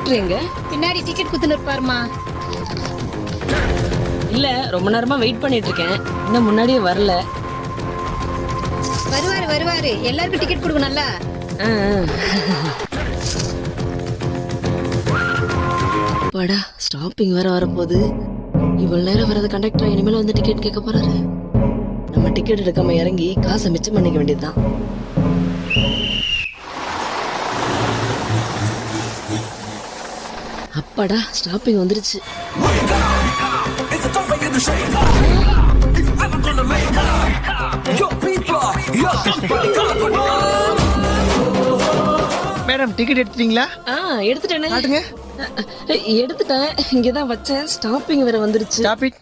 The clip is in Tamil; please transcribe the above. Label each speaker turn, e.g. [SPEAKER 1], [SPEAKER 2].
[SPEAKER 1] கண்டக்டர் எங்க?
[SPEAKER 2] பின்னாடி டிக்கெட் குத்துன்னு இருப்பாருமா.
[SPEAKER 1] இல்ல, ரொம்ப நேரமா வெயிட் பண்ணிட்டு இருக்கேன், இன்னும் முன்னாடியே வரல.
[SPEAKER 2] வருவாரு. எல்லாருக்கும் டிக்கெட் கொடுக்கணும்ல.
[SPEAKER 1] படா, ஸ்டாப்பிங் வேற வரப்போகுது. இவ்வளவு நேரம் வராத கண்டக்டர் இனிமேல் வந்து டிக்கெட் கேட்க போறாரு. நம்ம டிக்கெட் எடுக்காம இறங்கி காசை மிச்சம் பண்ணிக்க வேண்டியதுதான். அப்பாடா, ஸ்டாப்பிங் வந்துருச்சு.
[SPEAKER 3] மேடம், டிக்கெட் எடுத்துட்டீங்களா?
[SPEAKER 1] எடுத்துட்டேனே.
[SPEAKER 3] காட்டுங்க.
[SPEAKER 1] எடுத்துட்டேன், இங்கதான் வச்சேன். ஸ்டாப்பிங் வேற வந்துருச்சு.
[SPEAKER 3] Stop it.